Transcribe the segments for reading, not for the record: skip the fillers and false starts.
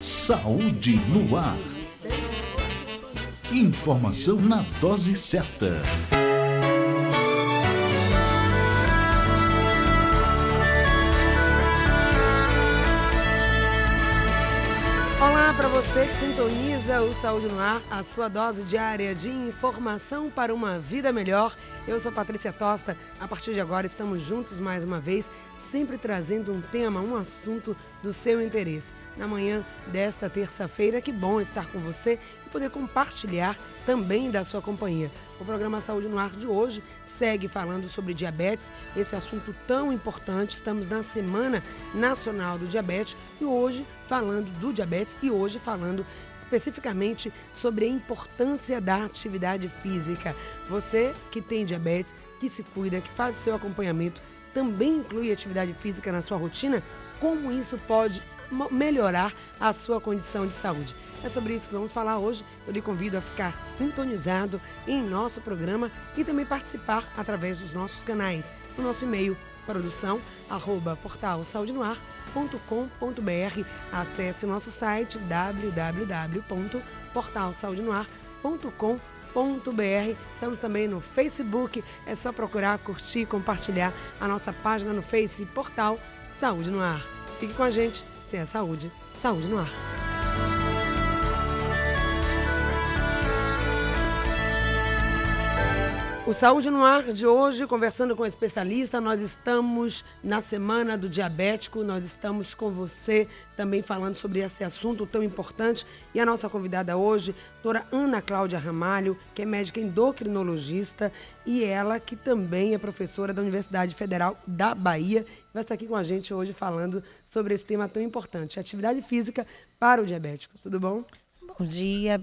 Saúde no ar. Informação na dose certa. Olá para você que sintoniza o Saúde no Ar, a sua dose diária de informação para uma vida melhor. Eu sou Patrícia Tosta. A partir de agora estamos juntos mais uma vez, sempre trazendo um tema, um assunto do seu interesse. Na manhã desta terça-feira, que bom estar com você e poder compartilhar também da sua companhia. O programa Saúde no Ar de hoje segue falando sobre diabetes, esse assunto tão importante. Estamos na Semana Nacional do Diabetes e hoje falando do diabetes e hoje falando especificamente sobre a importância da atividade física. Você que tem diabetes, que se cuida, que faz o seu acompanhamento, também inclui atividade física na sua rotina? Como isso pode melhorar a sua condição de saúde? É sobre isso que vamos falar hoje. Eu lhe convido a ficar sintonizado em nosso programa e também participar através dos nossos canais. O nosso e-mail, produção@portalsaudenoar.com.br. Acesse o nosso site www.portalsaudenoar.com.br. Estamos também no Facebook, é só procurar, curtir, compartilhar a nossa página no Face, Portal Saúde no Ar. Fique com a gente, se é saúde, saúde no ar. O Saúde no Ar de hoje, conversando com um especialista, nós estamos na Semana do Diabético, nós estamos com você também falando sobre esse assunto tão importante. E a nossa convidada hoje, doutora Ana Cláudia Ramalho, que é médica endocrinologista e ela que também é professora da Universidade Federal da Bahia, vai estar aqui com a gente hoje falando sobre esse tema tão importante, atividade física para o diabético. Tudo bom? Bom dia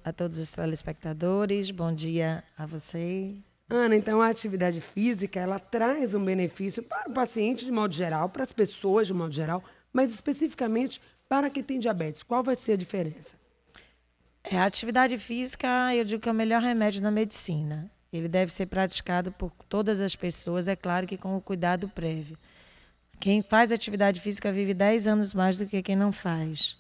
a todos os telespectadores, bom dia a você. Ana, então a atividade física, ela traz um benefício para o paciente de modo geral, para as pessoas de modo geral, mas especificamente para quem tem diabetes. Qual vai ser a diferença? A atividade física, eu digo que é o melhor remédio na medicina. Ele deve ser praticado por todas as pessoas, é claro que com o cuidado prévio. Quem faz atividade física vive 10 anos mais do que quem não faz.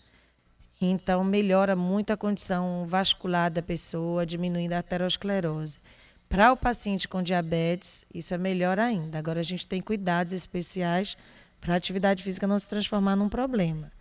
Então, melhora muito a condição vascular da pessoa, diminuindo a arteriosclerose. Para o paciente com diabetes, isso é melhor ainda. Agora, a gente tem cuidados especiais para a atividade física não se transformar num problema,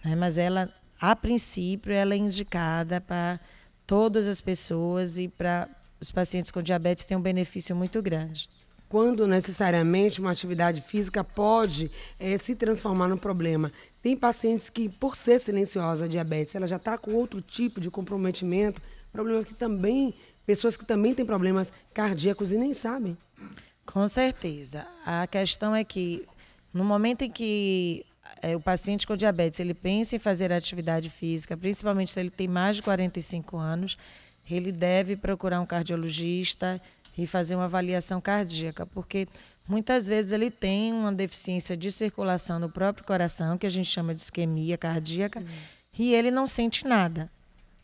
né? Mas ela, a princípio, ela é indicada para todas as pessoas e para os pacientes com diabetes tem um benefício muito grande. Quando necessariamente uma atividade física pode se transformar num problema. Tem pacientes que, por ser silenciosa a diabetes, ela já está com outro tipo de comprometimento, problemas que também, pessoas que também têm problemas cardíacos e nem sabem. Com certeza. A questão é que, no momento em que o paciente com diabetes ele pensa em fazer atividade física, principalmente se ele tem mais de 45 anos, ele deve procurar um cardiologista e fazer uma avaliação cardíaca, porque muitas vezes ele tem uma deficiência de circulação no próprio coração, que a gente chama de isquemia cardíaca, e ele não sente nada,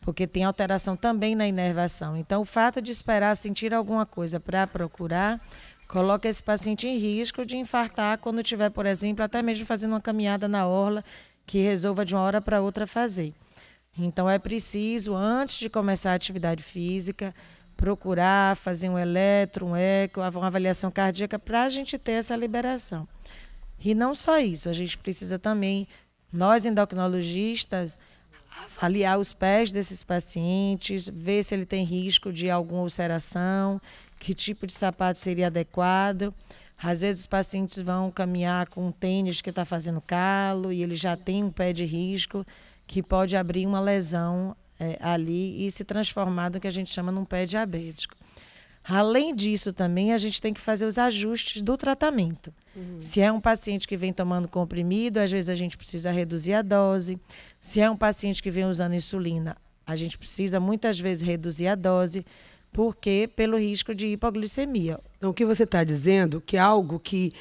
porque tem alteração também na inervação. Então, o fato de esperar sentir alguma coisa para procurar, coloca esse paciente em risco de infartar quando tiver, por exemplo, até mesmo fazendo uma caminhada na orla, que resolva de uma hora para outra fazer. Então, é preciso, antes de começar a atividade física, procurar fazer um eletro, um eco, uma avaliação cardíaca para a gente ter essa liberação. E não só isso, a gente precisa também, nós endocrinologistas, avaliar os pés desses pacientes, ver se ele tem risco de alguma ulceração, que tipo de sapato seria adequado. Às vezes os pacientes vão caminhar com um tênis que está fazendo calo e ele já tem um pé de risco que pode abrir uma lesão ali e se transformar no que a gente chama num pé diabético. Além disso, também a gente tem que fazer os ajustes do tratamento. Se é um paciente que vem tomando comprimido, às vezes a gente precisa reduzir a dose. Se é um paciente que vem usando insulina, a gente precisa muitas vezes reduzir a dose, porque pelo risco de hipoglicemia. Então, o que você está dizendo que é algo que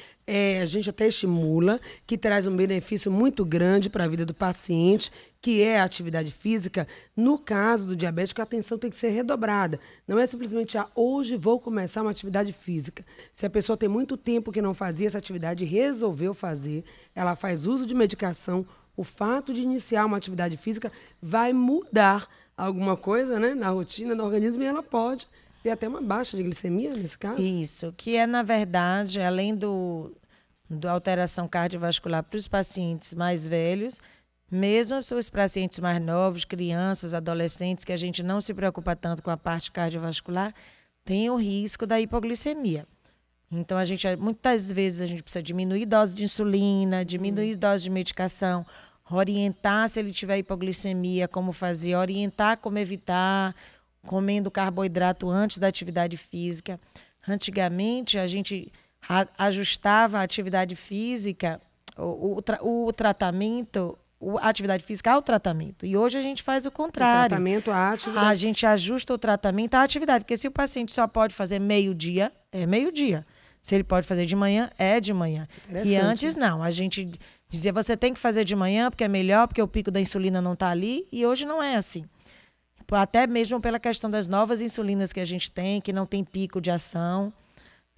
a gente até estimula, que traz um benefício muito grande para a vida do paciente, que é a atividade física. No caso do diabético, a atenção tem que ser redobrada. Não é simplesmente, hoje vou começar uma atividade física. Se a pessoa tem muito tempo que não fazia essa atividade e resolveu fazer, ela faz uso de medicação, o fato de iniciar uma atividade física vai mudar alguma coisa, né, na rotina, no organismo, e ela pode ter até uma baixa de glicemia nesse caso? Isso, que é, na verdade, além da alteração cardiovascular para os pacientes mais velhos, mesmo os pacientes mais novos, crianças, adolescentes, que a gente não se preocupa tanto com a parte cardiovascular, tem o risco da hipoglicemia. Então, muitas vezes a gente precisa diminuir dose de insulina, diminuir dose de medicação, orientar se ele tiver hipoglicemia, como fazer, orientar como evitar, comendo carboidrato antes da atividade física. Antigamente, a gente ajustava a atividade física, o tratamento, a atividade física ao tratamento. E hoje a gente faz o contrário. O tratamento à atividade. A gente ajusta o tratamento à atividade, porque se o paciente só pode fazer meio-dia, é meio-dia. Se ele pode fazer de manhã, é de manhã. E antes, não. A gente dizia, você tem que fazer de manhã, porque é melhor, porque o pico da insulina não está ali. E hoje não é assim. Até mesmo pela questão das novas insulinas que a gente tem, que não tem pico de ação,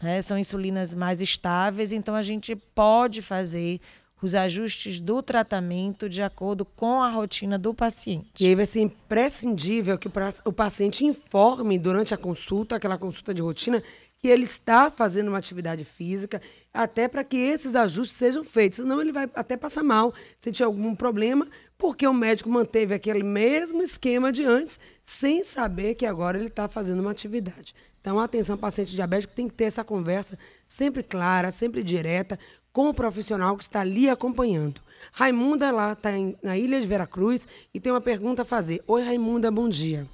né? São insulinas mais estáveis, então a gente pode fazer os ajustes do tratamento de acordo com a rotina do paciente. E aí vai ser imprescindível que o paciente informe durante a consulta, aquela consulta de rotina, que ele está fazendo uma atividade física, até para que esses ajustes sejam feitos. Senão ele vai até passar mal, sentir algum problema, porque o médico manteve aquele mesmo esquema de antes, sem saber que agora ele está fazendo uma atividade. Então, atenção, paciente diabético tem que ter essa conversa sempre clara, sempre direta, com o profissional que está ali acompanhando. Raimunda, lá está na Ilha de Veracruz, e tem uma pergunta a fazer. Oi, Raimunda, bom dia.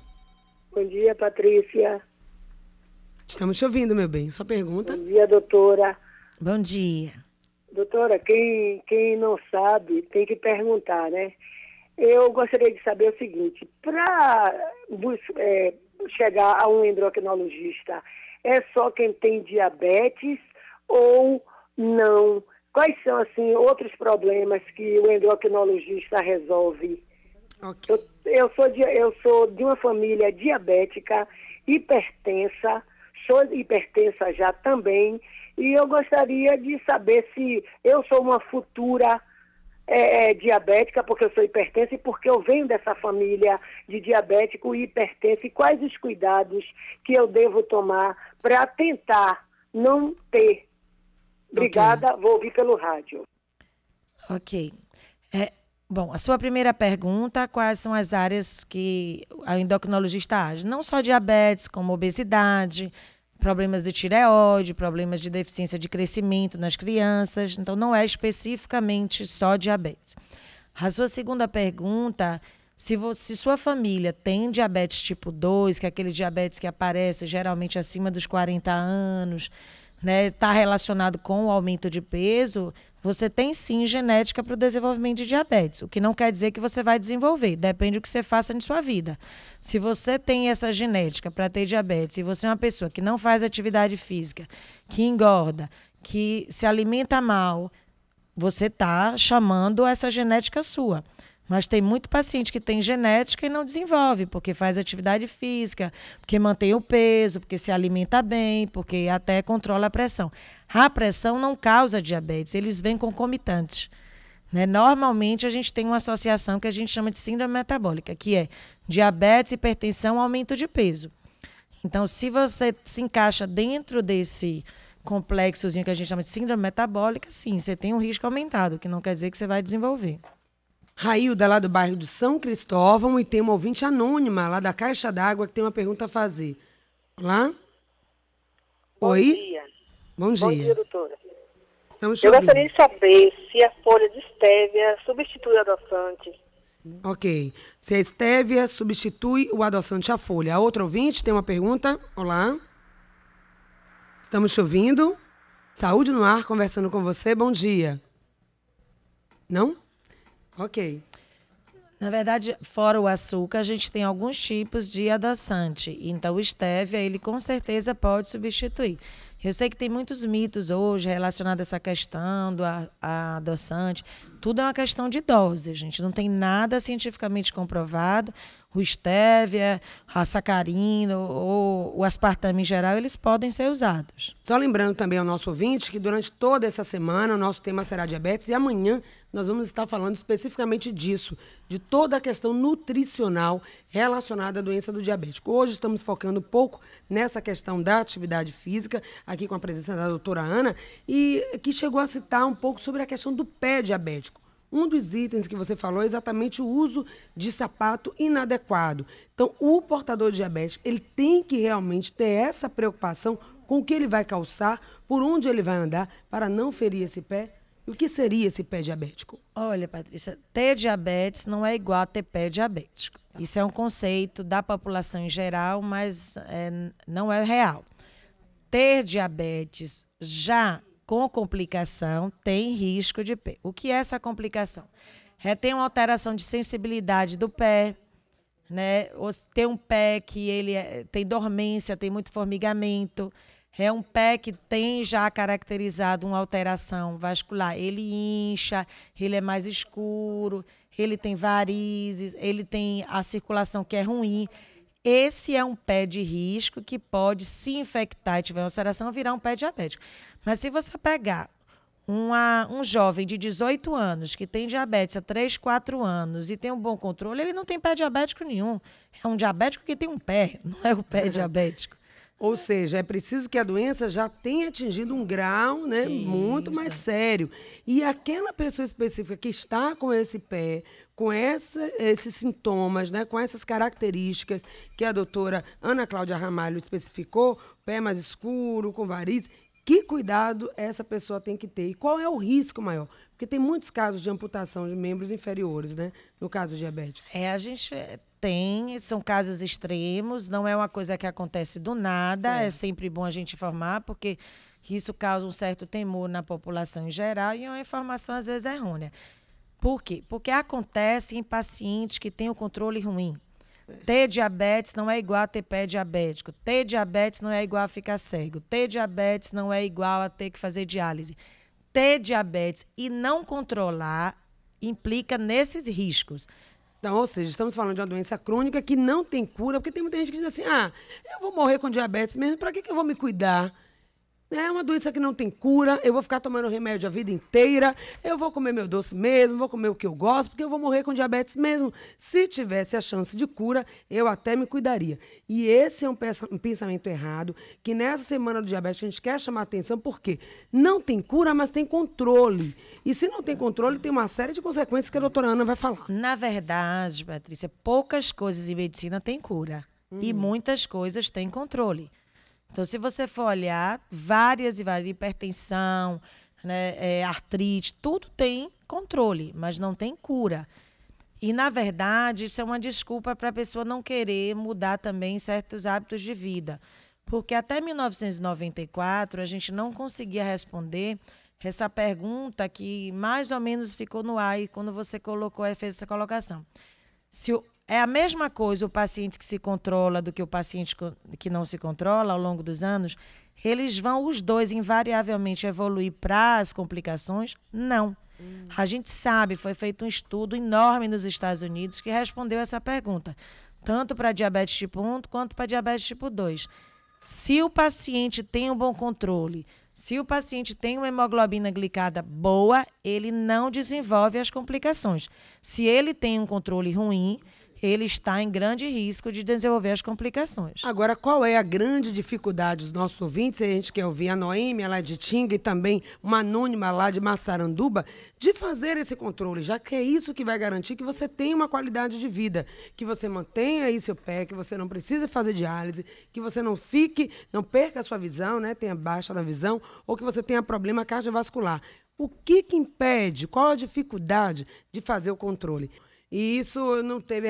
Bom dia, Patrícia. Estamos te ouvindo, meu bem. Sua pergunta? Bom dia, doutora. Bom dia. Doutora, quem não sabe tem que perguntar, né? Eu gostaria de saber o seguinte, para chegar a um endocrinologista, é só quem tem diabetes ou não? Quais são, assim, outros problemas que o endocrinologista resolve? Okay. Eu sou de uma família diabética, hipertensa, sou hipertensa já também, e eu gostaria de saber se eu sou uma futura diabética, porque eu sou hipertensa e porque eu venho dessa família de diabético e hipertensa, e quais os cuidados que eu devo tomar para tentar não ter. Obrigada, Vou ouvir pelo rádio. Ok. Bom, a sua primeira pergunta, quais são as áreas que a endocrinologista age? Não só diabetes, como obesidade, problemas de tireoide, problemas de deficiência de crescimento nas crianças. Então, não é especificamente só diabetes. A sua segunda pergunta, se sua família tem diabetes tipo 2, que é aquele diabetes que aparece geralmente acima dos 40 anos, né, está relacionado com o aumento de peso, você tem sim genética para o desenvolvimento de diabetes, o que não quer dizer que você vai desenvolver, depende do que você faça em sua vida. Se você tem essa genética para ter diabetes e você é uma pessoa que não faz atividade física, que engorda, que se alimenta mal, você está chamando essa genética sua. Mas tem muito paciente que tem genética e não desenvolve, porque faz atividade física, porque mantém o peso, porque se alimenta bem, porque até controla a pressão. A pressão não causa diabetes, eles vêm concomitantes, né? Normalmente a gente tem uma associação que a gente chama de síndrome metabólica, que é diabetes, hipertensão, aumento de peso. Então, se você se encaixa dentro desse complexozinho que a gente chama de síndrome metabólica, sim, você tem um risco aumentado, que não quer dizer que você vai desenvolver. Railda, lá do bairro de São Cristóvão, e tem uma ouvinte anônima, lá da Caixa d'Água, que tem uma pergunta a fazer. Olá? Oi? Bom dia. Bom dia. Bom dia, doutora. Estamos te Eu ouvindo. gostaria de saber se a folha de estévia substitui o adoçante. Ok. Se a estévia substitui o adoçante à folha. A outra ouvinte tem uma pergunta. Olá? Estamos te ouvindo. Saúde no ar, conversando com você. Bom dia. Não? Ok. Na verdade, fora o açúcar, a gente tem alguns tipos de adoçante. Então, o estévia, ele com certeza pode substituir. Eu sei que tem muitos mitos hoje relacionados a essa questão a adoçante. Tudo é uma questão de dose, gente. Não tem nada cientificamente comprovado. O stevia, a sacarina ou o aspartame em geral, eles podem ser usados. Só lembrando também ao nosso ouvinte que durante toda essa semana o nosso tema será diabetes e amanhã nós vamos estar falando especificamente disso, de toda a questão nutricional relacionada à doença do diabético. Hoje estamos focando um pouco nessa questão da atividade física, aqui com a presença da doutora Ana, e que chegou a citar um pouco sobre a questão do pé diabético. Um dos itens que você falou é exatamente o uso de sapato inadequado. Então, o portador de diabetes, ele tem que realmente ter essa preocupação com o que ele vai calçar, por onde ele vai andar, para não ferir esse pé. E o que seria esse pé diabético? Olha, Patrícia, ter diabetes não é igual a ter pé diabético. Isso é um conceito da população em geral, mas não é real. Ter diabetes já com complicação, tem risco de pé. O que é essa complicação? Tem uma alteração de sensibilidade do pé, né? Ou tem um pé que ele tem dormência, tem muito formigamento. É um pé que tem já caracterizado uma alteração vascular. Ele incha, ele é mais escuro, ele tem varizes, ele tem a circulação que é ruim. Esse é um pé de risco que pode, se infectar e tiver uma ulceração, virar um pé diabético. Mas se você pegar um jovem de 18 anos que tem diabetes há 3, 4 anos e tem um bom controle, ele não tem pé diabético nenhum. É um diabético que tem um pé, não é o pé diabético. Ou seja, é preciso que a doença já tenha atingido um grau, né, muito mais sério. E aquela pessoa específica que está com esse pé, com esses sintomas, né, com essas características que a doutora Ana Cláudia Ramalho especificou, pé mais escuro, com varizes, que cuidado essa pessoa tem que ter? E qual é o risco maior? Porque tem muitos casos de amputação de membros inferiores, né, no caso diabético. A gente são casos extremos, não é uma coisa que acontece do nada, certo. É sempre bom a gente informar, porque isso causa um certo temor na população em geral e uma informação às vezes errônea. Por quê? Porque acontece em pacientes que têm o controle ruim. Certo. Ter diabetes não é igual a ter pé diabético. Ter diabetes não é igual a ficar cego. Ter diabetes não é igual a ter que fazer diálise. Ter diabetes e não controlar implica nesses riscos. Então, ou seja, estamos falando de uma doença crônica que não tem cura, porque tem muita gente que diz assim, eu vou morrer com diabetes mesmo, para que eu vou me cuidar? É uma doença que não tem cura, eu vou ficar tomando remédio a vida inteira, eu vou comer meu doce mesmo, vou comer o que eu gosto, porque eu vou morrer com diabetes mesmo. Se tivesse a chance de cura, eu até me cuidaria. E esse é um pensamento errado, que nessa semana do diabetes a gente quer chamar a atenção, porque não tem cura, mas tem controle. E se não tem controle, tem uma série de consequências que a doutora Ana vai falar. Na verdade, Patrícia, poucas coisas em medicina têm cura. E muitas coisas têm controle. Então, se você for olhar, várias hipertensão, né, artrite, tudo tem controle, mas não tem cura. E, na verdade, isso é uma desculpa para a pessoa não querer mudar também certos hábitos de vida. Porque até 1994, a gente não conseguia responder essa pergunta que mais ou menos ficou no ar quando você fez essa colocação. É a mesma coisa o paciente que se controla do que o paciente que não se controla ao longo dos anos? Eles vão, os dois, invariavelmente evoluir para as complicações? Não. A gente sabe, foi feito um estudo enorme nos Estados Unidos que respondeu essa pergunta, tanto para diabetes tipo 1 quanto para diabetes tipo 2. Se o paciente tem um bom controle, se o paciente tem uma hemoglobina glicada boa, ele não desenvolve as complicações. Se ele tem um controle ruim, ele está em grande risco de desenvolver as complicações. Agora, qual é a grande dificuldade dos nossos ouvintes? A gente quer ouvir a Noêmia lá de Tinga e também uma anônima lá de Massaranduba, de fazer esse controle, já que é isso que vai garantir que você tenha uma qualidade de vida, que você mantenha aí seu pé, que você não precise fazer diálise, que você não perca a sua visão, né, tenha baixa na visão, ou que você tenha problema cardiovascular. O que impede? Qual a dificuldade de fazer o controle? E isso não teve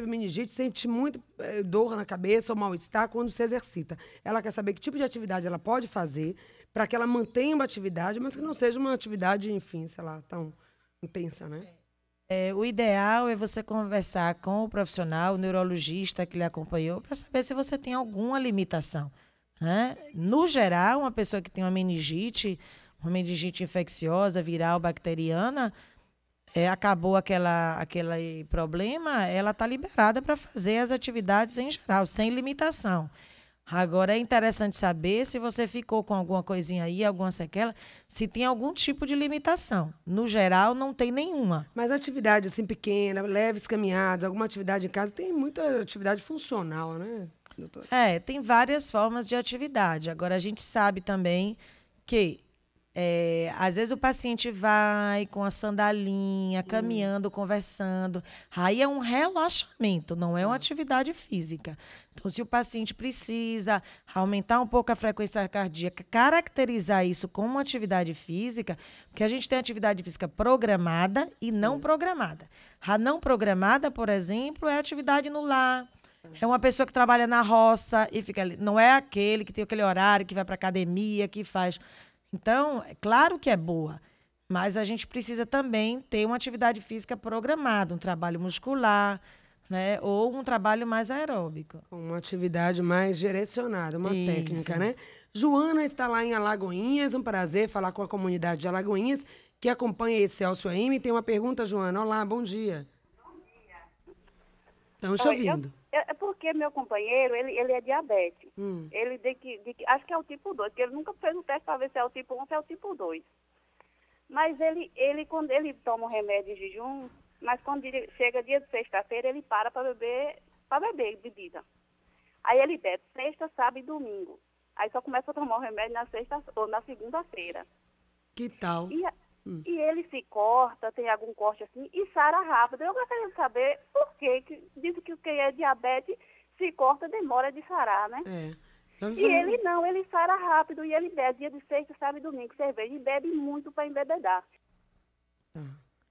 meningite, sente muito dor na cabeça ou mal-estar quando se exercita. Ela quer saber que tipo de atividade ela pode fazer para que ela mantenha uma atividade, mas que não seja uma atividade, enfim, sei lá, tão intensa, né? O ideal é você conversar com o profissional, o neurologista que lhe acompanhou, para saber se você tem alguma limitação. né? No geral, uma pessoa que tem uma meningite infecciosa, viral, bacteriana, acabou aquele problema, ela está liberada para fazer as atividades em geral, sem limitação. Agora, é interessante saber se você ficou com alguma coisinha aí, alguma sequela, se tem algum tipo de limitação. No geral, não tem nenhuma. Mas atividade assim pequena, leves caminhadas, alguma atividade em casa, tem muita atividade funcional, né, doutora? Tem várias formas de atividade. Agora, a gente sabe também que às vezes o paciente vai com a sandalinha, caminhando, conversando. Aí é um relaxamento, não é uma atividade física. Então, se o paciente precisa aumentar um pouco a frequência cardíaca, caracterizar isso como uma atividade física, porque a gente tem atividade física programada e não programada. A não programada, por exemplo, é atividade no lar. É uma pessoa que trabalha na roça e fica ali. Não é aquele que tem aquele horário, que vai para academia, que faz... Então, é claro que é boa, mas a gente precisa também ter uma atividade física programada, um trabalho muscular, né? Ou um trabalho mais aeróbico. Uma atividade mais direcionada, uma técnica, né? Joana está lá em Alagoinhas, um prazer falar com a comunidade de Alagoinhas, que acompanha esse Celso AM. Tem uma pergunta, Joana. Olá, bom dia. Bom dia. Estamos te ouvindo. É porque meu companheiro, ele é diabético. Ele acho que é o tipo 2, porque ele nunca fez o teste para ver se é o tipo 1 ou se é o tipo 2. Mas quando ele toma o remédio em jejum, mas quando chega dia de sexta-feira, ele para beber bebida. Aí ele bebe sexta, sábado e domingo. Aí só começa a tomar o remédio na sexta ou na segunda-feira. Que tal? E ele se corta, tem algum corte assim, e sara rápido. Eu gostaria de saber por quê, que dizem que quem é diabetes se corta, demora de sarar, né? E ele não, ele sara rápido, e ele bebe dia de sexta, sábado e domingo, cerveja, e bebe muito para embebedar.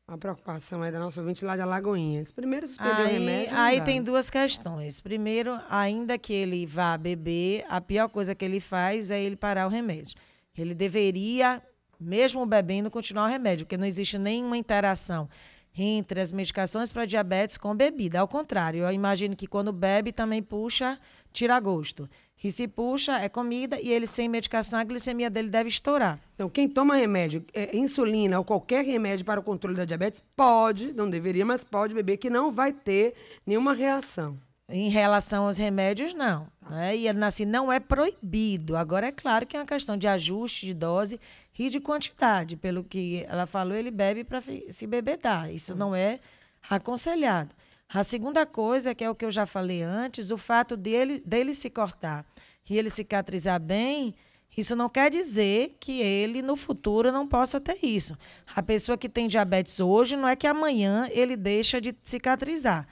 A preocupação é da nossa ouvinte lá de Alagoinhas. Primeiro, suspender o remédio. Aí tem duas questões. Primeiro, ainda que ele vá beber, a pior coisa que ele faz é ele parar o remédio. Ele deveria... mesmo bebendo, continuar o remédio, porque não existe nenhuma interação entre as medicações para diabetes com bebida. Ao contrário, eu imagino que quando bebe também puxa, tira gosto. E se puxa, é comida, e ele sem medicação, a glicemia dele deve estourar. Então, quem toma remédio, insulina ou qualquer remédio para o controle da diabetes, pode, não deveria, mas pode beber, que não vai ter nenhuma reação. Em relação aos remédios, não. Né? E assim, não é proibido. Agora, é claro que é uma questão de ajuste de dose e de quantidade. Pelo que ela falou, ele bebe para se bebedar. Isso não é aconselhado. A segunda coisa, que é o que eu já falei antes, o fato dele se cortar e ele cicatrizar bem, isso não quer dizer que ele, no futuro, não possa ter isso. A pessoa que tem diabetes hoje, não é que amanhã ele deixa de cicatrizar.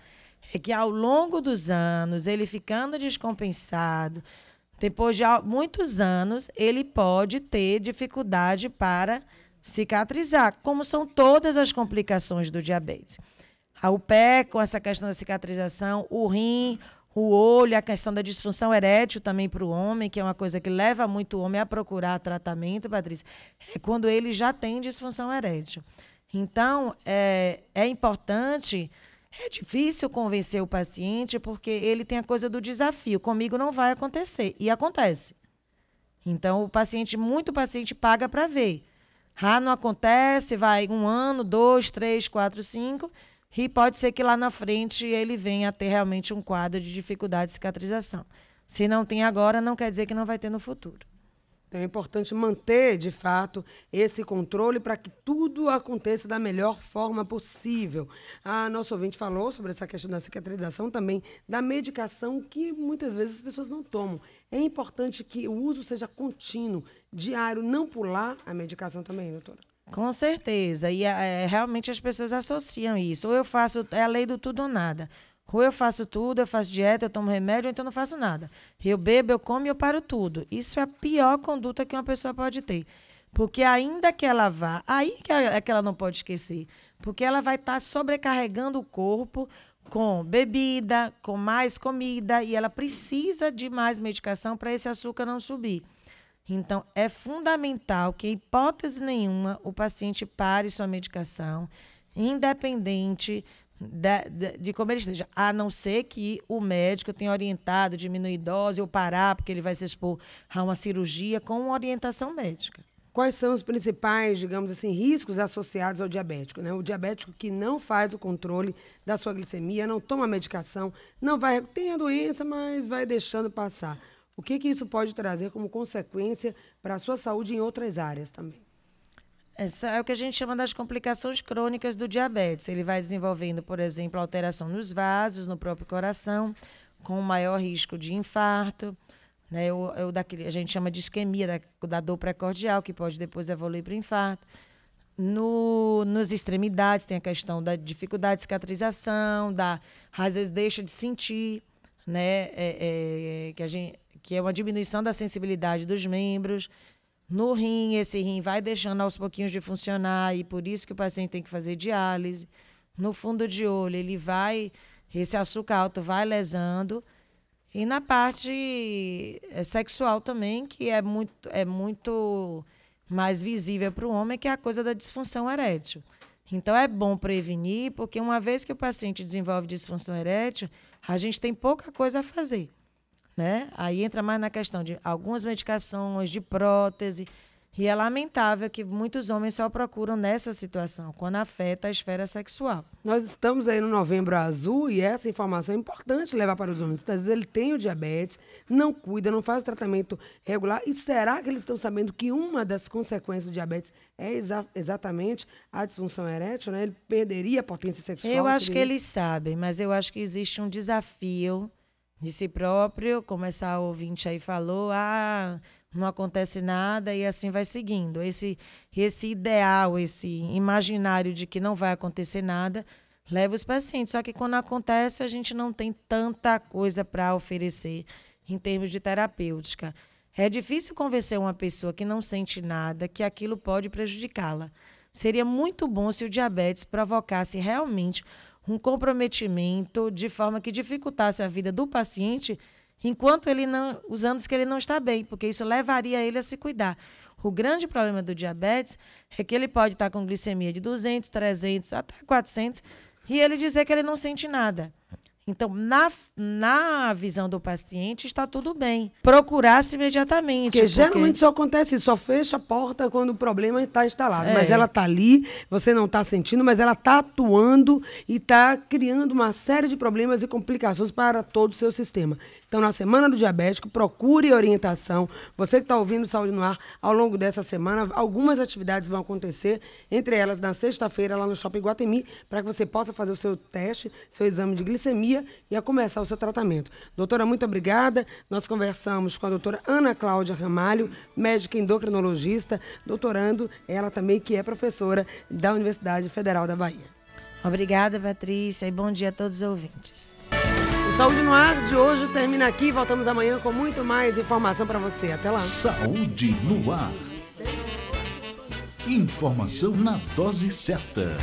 É que ao longo dos anos, ele ficando descompensado, depois de muitos anos, ele pode ter dificuldade para cicatrizar, como são todas as complicações do diabetes. O pé, com essa questão da cicatrização, o rim, o olho, a questão da disfunção erétil também para o homem, que é uma coisa que leva muito o homem a procurar tratamento, Patrícia, é quando ele já tem disfunção erétil. Então, é importante... É difícil convencer o paciente porque ele tem a coisa do desafio. Comigo não vai acontecer. E acontece. Então, muito paciente paga para ver. Não acontece, vai 1 ano, 2, 3, 4, 5. E pode ser que lá na frente ele venha a ter realmente um quadro de dificuldade de cicatrização. Se não tem agora, não quer dizer que não vai ter no futuro. Então é importante manter, de fato, esse controle para que tudo aconteça da melhor forma possível. A nossa ouvinte falou sobre essa questão da cicatrização, também da medicação que muitas vezes as pessoas não tomam. É importante que o uso seja contínuo, diário, não pular a medicação também, doutora? Com certeza. E realmente as pessoas associam isso. Ou eu faço, é a lei do tudo ou nada. Ou eu faço tudo, eu faço dieta, eu tomo remédio, ou então não faço nada. Eu bebo, eu como e eu paro tudo. Isso é a pior conduta que uma pessoa pode ter. Porque ainda que ela vá, aí é que ela não pode esquecer. Porque ela vai estar sobrecarregando o corpo com bebida, com mais comida, e ela precisa de mais medicação para esse açúcar não subir. Então, é fundamental que, em hipótese nenhuma, o paciente pare sua medicação, independente de como ele esteja, a não ser que o médico tenha orientado diminuir dose ou parar, porque ele vai se expor a uma cirurgia com orientação médica. Quais são os principais, digamos assim, riscos associados ao diabético, né? O diabético que não faz o controle da sua glicemia, não toma medicação, tem a doença, mas vai deixando passar. O que isso pode trazer como consequência para a sua saúde em outras áreas também? Essa é o que a gente chama das complicações crônicas do diabetes. Ele vai desenvolvendo, por exemplo, alteração nos vasos, no próprio coração, com maior risco de infarto, né? A gente chama de isquemia, da dor precordial, que pode depois evoluir para o infarto. Nas extremidades, tem a questão da dificuldade de cicatrização, às vezes deixa de sentir, né? Que é uma diminuição da sensibilidade dos membros. No rim, esse rim vai deixando aos pouquinhos de funcionar e por isso que o paciente tem que fazer diálise. No fundo de olho, esse açúcar alto vai lesando. E na parte sexual também, que é muito mais visível para o homem, que é a coisa da disfunção erétil. Então, é bom prevenir, porque uma vez que o paciente desenvolve disfunção erétil, a gente tem pouca coisa a fazer, né? Aí entra mais na questão de algumas medicações, de prótese, e é lamentável que muitos homens só procuram nessa situação, quando afeta a esfera sexual. Nós estamos aí no Novembro Azul e essa informação é importante levar para os homens. Às vezes ele tem o diabetes, não cuida, não faz o tratamento regular. E será que eles estão sabendo que uma das consequências do diabetes é exatamente a disfunção erétil, né? Ele perderia a potência sexual? Eu acho que eles sabem, mas eu acho que existe um desafio de si próprio, como essa ouvinte aí falou, não acontece nada e assim vai seguindo. Esse ideal, esse imaginário de que não vai acontecer nada, leva os pacientes. Só que quando acontece, a gente não tem tanta coisa para oferecer em termos de terapêutica. É difícil convencer uma pessoa que não sente nada que aquilo pode prejudicá-la. Seria muito bom se o diabetes provocasse realmente um comprometimento de forma que dificultasse a vida do paciente enquanto os anos que ele não está bem, porque isso levaria ele a se cuidar. O grande problema do diabetes é que ele pode estar com glicemia de 200, 300, até 400, e ele dizer que ele não sente nada. Então, na visão do paciente, está tudo bem. Procurar-se imediatamente. Porque geralmente só acontece isso, só fecha a porta quando o problema está instalado. Mas ela está ali, você não está sentindo, mas ela está atuando e está criando uma série de problemas e complicações para todo o seu sistema. Então, na Semana do Diabético, procure orientação. Você que está ouvindo Saúde no Ar, ao longo dessa semana, algumas atividades vão acontecer, entre elas na sexta-feira, lá no Shopping Iguatemi, para que você possa fazer o seu teste, seu exame de glicemia e a começar o seu tratamento. Doutora, muito obrigada. Nós conversamos com a doutora Ana Cláudia Ramalho, médica endocrinologista, doutorando, ela também que é professora da Universidade Federal da Bahia. Obrigada, Patrícia, e bom dia a todos os ouvintes. O Saúde no Ar de hoje termina aqui. Voltamos amanhã com muito mais informação para você. Até lá. Saúde no Ar. Informação na dose certa.